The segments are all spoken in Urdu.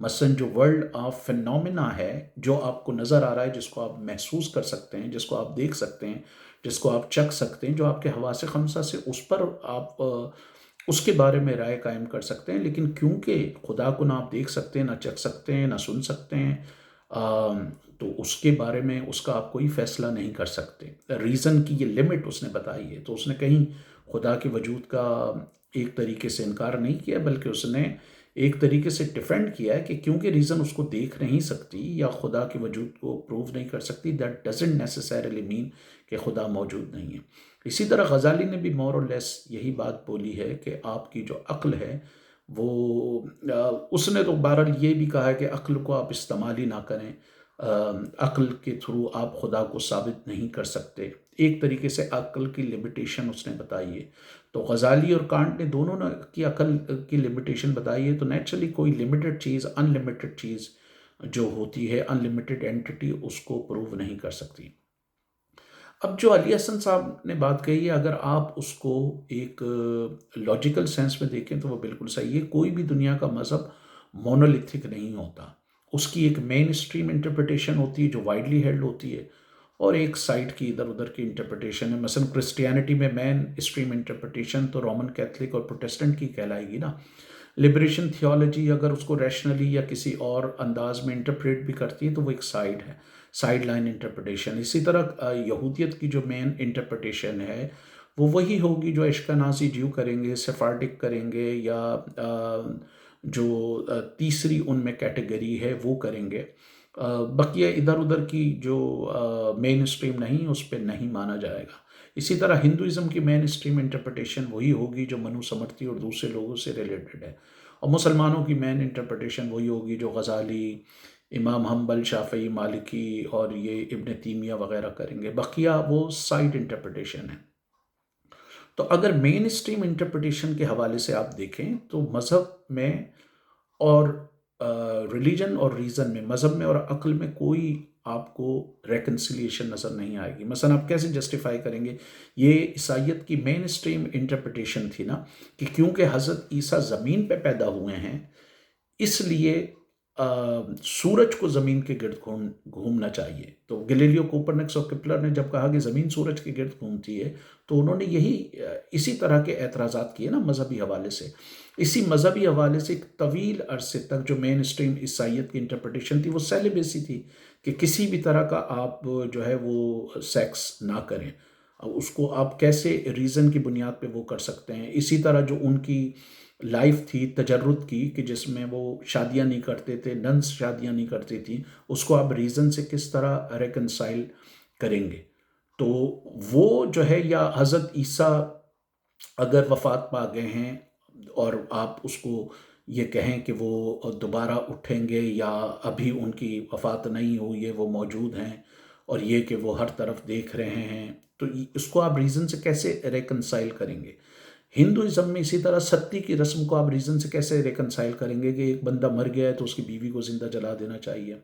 مثلاً جو ورلڈ آف فینومینا ہے، جو آپ کو نظر آ رہا ہے، جس کو آپ محسوس کر سکتے ہیں، جس کو آپ دیکھ سکتے ہیں، جس کو آپ چکھ سکتے ہیں، جو آپ کے حواس خمسہ سے اس پر آپ اس کے بارے میں رائے قائم کر سکتے ہیں، لیکن کیونکہ خدا کو نہ آپ دیکھ سکتے ہیں، نہ چکھ سکتے ہیں، نہ سن سکتے ہیں، تو اس کے بارے میں اس کا آپ کوئی فیصلہ نہیں کر سکتے۔ ریزن کی یہ لمٹ اس نے بتائی ہے، تو اس نے کہیں خدا کے وجود کا ایک طریقے سے انکار نہیں کیا، بلکہ اس نے ایک طریقے سے ڈیفینڈ کیا ہے کہ کیونکہ ریزن اس کو دیکھ نہیں سکتی یا خدا کے وجود کو پروو نہیں کر سکتی، دیٹ ڈزنٹ نیسسریلی مین کہ خدا موجود نہیں ہے۔ اسی طرح غزالی نے بھی مور اور لیس یہی بات بولی ہے کہ آپ کی جو عقل ہے وہ اس نے تو بہرحال یہ بھی کہا ہے کہ عقل کو آپ استعمال ہی نہ کریں، عقل کے تھرو آپ خدا کو ثابت نہیں کر سکتے۔ ایک طریقے سے عقل کی لمیٹیشن اس نے بتائی ہے، تو غزالی اور کانٹ نے دونوں نے کی عقل کی لمیٹیشن بتائی ہے، تو نیچرلی کوئی لمیٹڈ چیز، ان لمیٹڈ چیز جو ہوتی ہے، ان لمیٹڈ اینٹی اس کو پروو نہیں کر سکتی۔ اب جو علی حسن صاحب نے بات کہی ہے، اگر آپ اس کو ایک لاجیکل سینس میں دیکھیں تو وہ بالکل صحیح ہے۔ کوئی بھی دنیا کا مذہب مونولیتھک نہیں ہوتا، اس کی ایک مین اسٹریم انٹرپریٹیشن ہوتی ہے جو وائڈلی ہیلڈ ہوتی ہے، اور ایک سائڈ کی ادھر ادھر کی انٹرپریٹیشن ہے۔ مثلا کرسچینٹی میں مین اسٹریم انٹرپریٹیشن تو رومن کیتھلک اور پروٹیسٹنٹ کی کہلائے گی نا۔ لبریشن تھیولوجی اگر اس کو ریشنلی یا کسی اور انداز میں انٹرپریٹ بھی کرتی ہے تو وہ ایک سائڈ ہے، سائڈ لائن انٹرپریٹیشن۔ اسی طرح یہودیت کی جو مین انٹرپریٹیشن ہے وہ وہی ہوگی جو اشکنازی جیو کریں گے، سفارڈک کریں گے، یا جو تیسری ان میں کیٹیگری ہے وہ کریں گے۔ بقیہ ادھر ادھر کی جو مین اسٹریم نہیں، اس پہ نہیں مانا جائے گا۔ اسی طرح ہندوازم کی مین اسٹریم انٹرپریٹیشن وہی ہوگی جو منو سمرتی اور دوسرے لوگوں سے ریلیٹڈ ہے، اور مسلمانوں کی مین انٹرپریٹیشن وہی ہوگی جو غزالی، امام حنبل، شافعی، مالکی اور یہ ابن تیمیہ وغیرہ کریں گے۔ بقیہ وہ سائڈ انٹرپریٹیشن ہے۔ تو اگر مین اسٹریم انٹرپریٹیشن کے حوالے سے آپ دیکھیں تو مذہب میں اور ریلیجن اور ریزن میں، مذہب میں اور عقل میں کوئی آپ کو ریکنسیلیشن نظر نہیں آئے گی۔ مثلا آپ کیسے جسٹیفائی کریں گے؟ یہ عیسائیت کی مین اسٹریم انٹرپریٹیشن تھی نا کہ کیونکہ حضرت عیسیٰ زمین پہ پیدا ہوئے ہیں، اس لیے سورج کو زمین کے گرد گھومنا چاہیے۔ تو گلیلیو کوپرنکس اور کپلر نے جب کہا کہ زمین سورج کے گرد گھومتی ہے، تو انہوں نے اسی طرح کے اعتراضات کیے نا مذہبی حوالے سے۔ اسی مذہبی حوالے سے ایک طویل عرصے تک جو مین اسٹریم عیسائیت کی انٹرپریٹیشن تھی وہ سیلیبیسی تھی، کہ کسی بھی طرح کا آپ جو ہے وہ سیکس نہ کریں۔ اس کو آپ کیسے ریزن کی بنیاد پہ وہ کر سکتے ہیں؟ اسی طرح جو ان کی لائف تھی تجرد کی، کہ جس میں وہ شادیاں نہیں کرتے تھے، ننس شادیاں نہیں کرتی تھیں، اس کو آپ ریزن سے کس طرح ریکنسائل کریں گے؟ تو وہ جو ہے، یا حضرت عیسیٰ اگر وفات پا گئے ہیں اور آپ اس کو یہ کہیں کہ وہ دوبارہ اٹھیں گے، یا ابھی ان کی وفات نہیں ہوئی ہے، وہ موجود ہیں، اور یہ کہ وہ ہر طرف دیکھ رہے ہیں، تو اس کو آپ ریزن سے کیسے ریکنسائل کریں گے؟ ہندوازم میں اسی طرح ستی کی رسم کو آپ ریزن سے کیسے ریکنسائل کریں گے کہ ایک بندہ مر گیا ہے تو اس کی بیوی کو زندہ جلا دینا چاہیے؟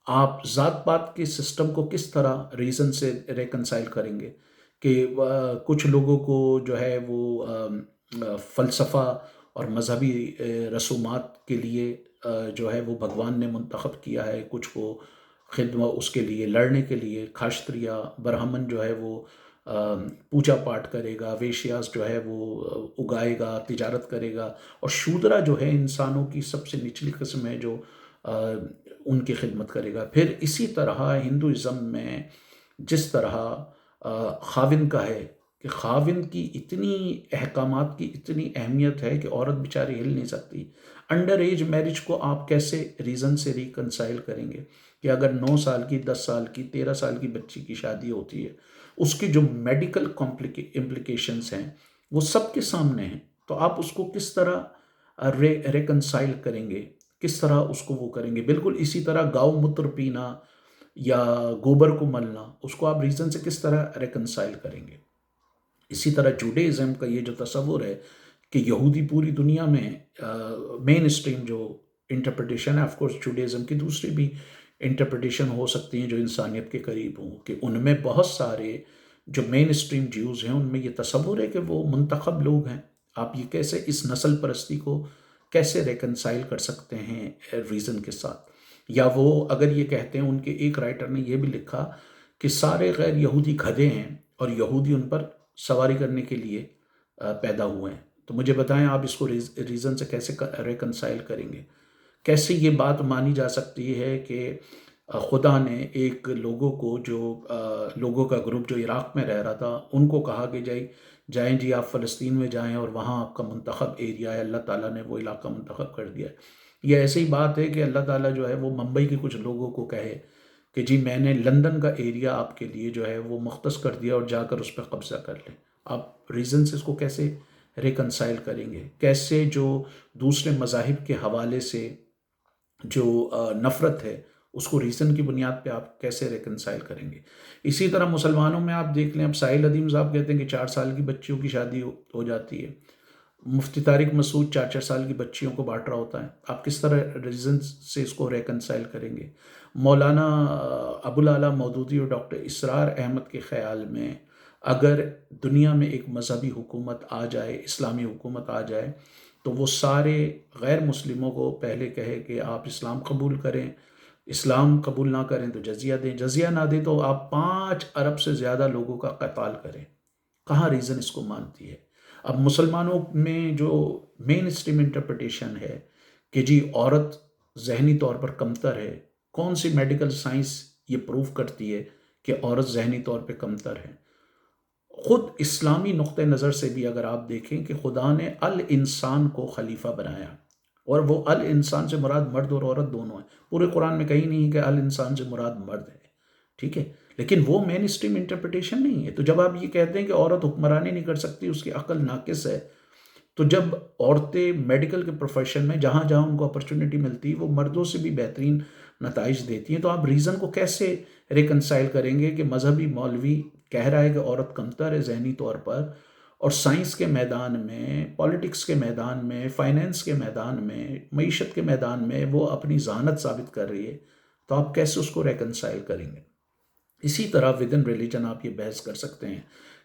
آپ ذات پات کے سسٹم کو کس طرح ریزن سے ریکنسائل کریں گے کہ کچھ لوگوں کو جو ہے وہ فلسفہ اور مذہبی رسومات کے لیے جو ہے وہ بھگوان نے منتخب کیا ہے، کچھ کو خدمت اس کے لیے لڑنے کے لیے، کھاشتریا برہمن جو ہے وہ پوجا پاٹ کرے گا، ویشیاس جو ہے وہ اگائے گا، تجارت کرے گا، اور شودرا جو ہے انسانوں کی سب سے نچلی قسم ہے جو ان کی خدمت کرے گا۔ پھر اسی طرح ہندوازم میں جس طرح خاوند کا ہے کہ خاوند کی اتنی احکامات کی اتنی اہمیت ہے کہ عورت بیچاری ہل نہیں سکتی۔ انڈر ایج میرج کو آپ کیسے ریزن سے ریکنسائل کریں گے کہ اگر 9 سال کی، 10 سال کی، 13 سال کی بچی کی شادی ہوتی ہے، اس کی جو میڈیکل امپلیکیشنز ہیں وہ سب کے سامنے ہیں، تو آپ اس کو کس طرح ریکنسائل کریں گے؟ کس طرح اس کو وہ کریں گے؟ بالکل اسی طرح گاؤ متر پینا یا گوبر کو ملنا، اس کو آپ ریزن سے کس طرح ریکنسائل کریں گے؟ اسی طرح جوڈیزم کا یہ جو تصور ہے کہ یہودی پوری دنیا میں مین اسٹریم جو انٹرپریٹیشن ہے، آف کورس جوڈیزم کی دوسری بھی انٹرپریٹیشن ہو سکتی ہیں جو انسانیت کے قریب ہوں، کہ ان میں بہت سارے جو مین اسٹریم جیوز ہیں ان میں یہ تصور ہے کہ وہ منتخب لوگ ہیں۔ آپ یہ کیسے اس نسل پرستی کو کیسے ریکنسائل کر سکتے ہیں ریزن کے ساتھ؟ یا وہ اگر یہ کہتے ہیں، ان کے ایک رائٹر نے یہ بھی لکھا کہ سارے غیر یہودی گدھے ہیں اور یہودی ان پر سواری کرنے کے لیے پیدا ہوئے ہیں. تو مجھے بتائیں آپ اس کو ریزن سے کیسے ریکنسائل کریں گے؟ کیسے یہ بات مانی جا سکتی ہے کہ خدا نے ایک لوگوں کو جو لوگوں کا گروپ جو عراق میں رہ رہا تھا، ان کو کہا کہ جائیں جی آپ فلسطین میں جائیں اور وہاں آپ کا منتخب ایریا ہے، اللہ تعالیٰ نے وہ علاقہ منتخب کر دیا ہے. یہ ایسی ہی بات ہے کہ اللہ تعالیٰ جو ہے وہ ممبئی کے کچھ لوگوں کو کہے کہ جی میں نے لندن کا ایریا آپ کے لیے جو ہے وہ مختص کر دیا اور جا کر اس پہ قبضہ کر لیں. آپ ریزن سے اس کو کیسے ریکنسائل کریں گے؟ کیسے جو دوسرے مذاہب کے حوالے سے جو نفرت ہے اس کو ریزن کی بنیاد پہ آپ کیسے ریکنسائل کریں گے؟ اسی طرح مسلمانوں میں آپ دیکھ لیں، اب ساحل ندیم صاحب کہتے ہیں کہ 4 سال کی بچیوں کی شادی ہو جاتی ہے. مفتی طارق مسعود 4 4 سال کی بچیوں کو بانٹ رہا ہوتا ہے. آپ کس طرح ریزن سے اس کو ریکنسائل کریں گے؟ مولانا ابوالعلا مودودی اور ڈاکٹر اسرار احمد کے خیال میں اگر دنیا میں ایک مذہبی حکومت آ جائے، اسلامی حکومت آ جائے، تو وہ سارے غیر مسلموں کو پہلے کہے کہ آپ اسلام قبول کریں، اسلام قبول نہ کریں تو جزیہ دیں، جزیہ نہ دیں تو آپ 5 ارب سے زیادہ لوگوں کا قتال کریں. کہاں ریزن اس کو مانتی ہے؟ اب مسلمانوں میں جو مین اسٹریم انٹرپریٹیشن ہے کہ جی عورت ذہنی طور پر کمتر ہے، کون سی میڈیکل سائنس یہ پروف کرتی ہے کہ عورت ذہنی طور پہ کمتر ہے؟ خود اسلامی نقطہ نظر سے بھی اگر آپ دیکھیں کہ خدا نے الانسان کو خلیفہ بنایا، اور وہ الانسان سے مراد مرد اور عورت دونوں ہیں. پورے قرآن میں کہیں نہیں کہ الانسان سے مراد مرد ہے، ٹھیک ہے، لیکن وہ مین اسٹریم انٹرپریٹیشن نہیں ہے. تو جب آپ یہ کہتے ہیں کہ عورت حکمرانی نہیں کر سکتی، اس کی عقل ناقص ہے، تو جب عورتیں میڈیکل کے پروفیشن میں جہاں جہاں ان کو اپرچونٹی ملتی ہے وہ مردوں سے بھی بہترین نتائج دیتی ہیں، تو آپ ریزن کو کیسے ریکنسائل کریں گے کہ مذہبی مولوی کہہ رہا ہے کہ عورت کمتر ہے ذہنی طور پر، اور سائنس کے میدان میں، پالیٹکس کے میدان میں، فائنینس کے میدان میں، معیشت کے میدان میں وہ اپنی ذہانت ثابت کر رہی ہے؟ تو آپ کیسے اس کو ریکنسائل کریں گے؟ اسی طرح ود ان ریلیجن آپ یہ بحث کر سکتے ہیں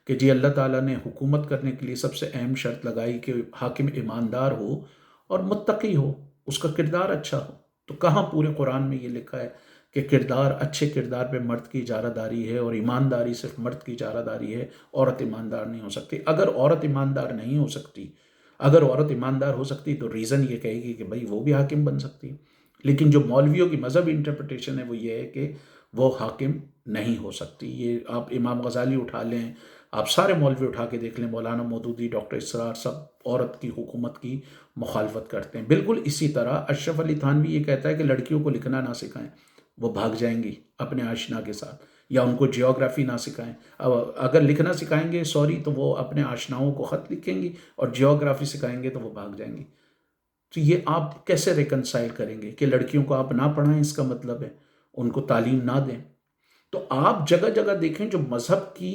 کہ جی اللہ تعالیٰ نے حکومت کرنے کے لیے سب سے اہم شرط لگائی کہ حاکم ایماندار ہو اور متقی ہو، اس کا کردار اچھا ہو. تو کہاں پورے قرآن میں یہ لکھا ہے کہ کردار، اچھے کردار پہ مرد کی اجارہ داری ہے اور ایمانداری صرف مرد کی اجارہ داری ہے، عورت ایماندار نہیں ہو سکتی؟ اگر عورت ایماندار نہیں ہو سکتی، اگر عورت ایماندار ہو سکتی تو ریزن یہ کہے گی کہ بھائی وہ بھی حاکم بن سکتی. لیکن جو مولویوں کی مذہبی انٹرپریٹیشن ہے وہ یہ ہے کہ وہ حاکم نہیں ہو سکتی. یہ آپ امام غزالی اٹھا لیں، آپ سارے مولوی اٹھا کے دیکھ لیں، مولانا مودودی، ڈاکٹر اسرار، سب عورت کی حکومت کی مخالفت کرتے ہیں. بالکل اسی طرح اشرف علی تھانوی یہ کہتا ہے کہ لڑکیوں کو لکھنا نہ سکھائیں، وہ بھاگ جائیں گی اپنے آشنا کے ساتھ، یا ان کو جیوگرافی نہ سکھائیں. اب اگر لکھنا سکھائیں گے تو وہ اپنے آشناؤں کو خط لکھیں گی، اور جیوگرافی سکھائیں گے تو وہ بھاگ جائیں گی. تو یہ آپ کیسے ریکنسائل کریں گے کہ لڑکیوں کو آپ نہ پڑھائیں، اس کا مطلب ہے ان کو تعلیم نہ دیں؟ تو آپ جگہ جگہ دیکھیں جو مذہب کی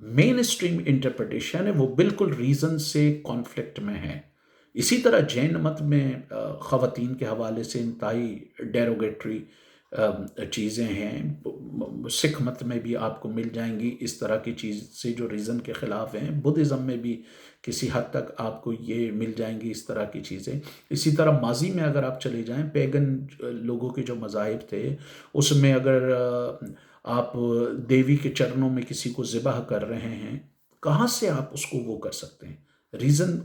مین اسٹریم انٹرپریٹیشن ہے وہ بالکل ریزن سے کانفلکٹ میں ہے. اسی طرح جین مت میں خواتین کے حوالے سے انتہائی ڈیروگیٹری چیزیں ہیں. سکھ مت میں بھی آپ کو مل جائیں گی اس طرح کی چیز سے جو ریزن کے خلاف ہیں. بدھزم میں بھی کسی حد تک آپ کو یہ مل جائیں گی اس طرح کی چیزیں. اسی طرح ماضی میں اگر آپ چلے جائیں، پیگن لوگوں کے جو مذاہب تھے اس میں اگر آپ دیوی کے چرنوں میں کسی کو ذبح کر رہے ہیں، کہاں سے آپ اس کو وہ کر سکتے ہیں؟ ریزن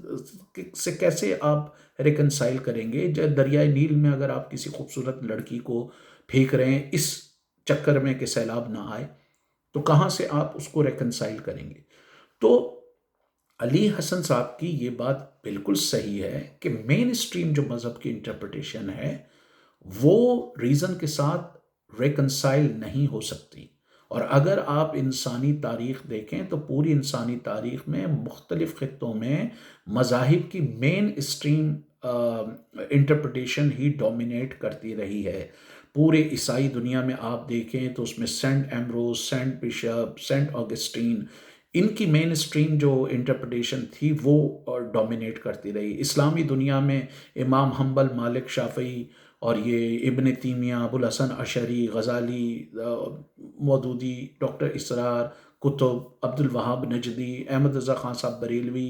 سے کیسے آپ ریکنسائل کریں گے؟ دریائے نیل میں اگر آپ کسی خوبصورت لڑکی کو پھینک رہے ہیں اس چکر میں کہ سیلاب نہ آئے، تو کہاں سے آپ اس کو ریکنسائل کریں گے؟ تو علی حسن صاحب کی یہ بات بالکل صحیح ہے کہ مین اسٹریم جو مذہب کی انٹرپریٹیشن ہے وہ ریزن کے ساتھ ریکنسائل نہیں ہو سکتی. اور اگر آپ انسانی تاریخ دیکھیں تو پوری انسانی تاریخ میں مختلف خطوں میں مذاہب کی مین اسٹریم انٹرپریٹیشن ہی ڈومینیٹ کرتی رہی ہے. پورے عیسائی دنیا میں آپ دیکھیں تو اس میں saint Ambrose, saint bishop, saint Augustine, ان کی مین اسٹریم جو انٹرپریٹیشن تھی وہ ڈومینیٹ کرتی رہی. اسلامی دنیا میں امام حنبل، مالک، شافعی اور یہ ابن تیمیہ، ابوالحسن اشعری، غزالی، مودودی، ڈاکٹر اسرار، کتب، عبد الوہاب نجدی، احمد رضا خان صاحب بریلوی،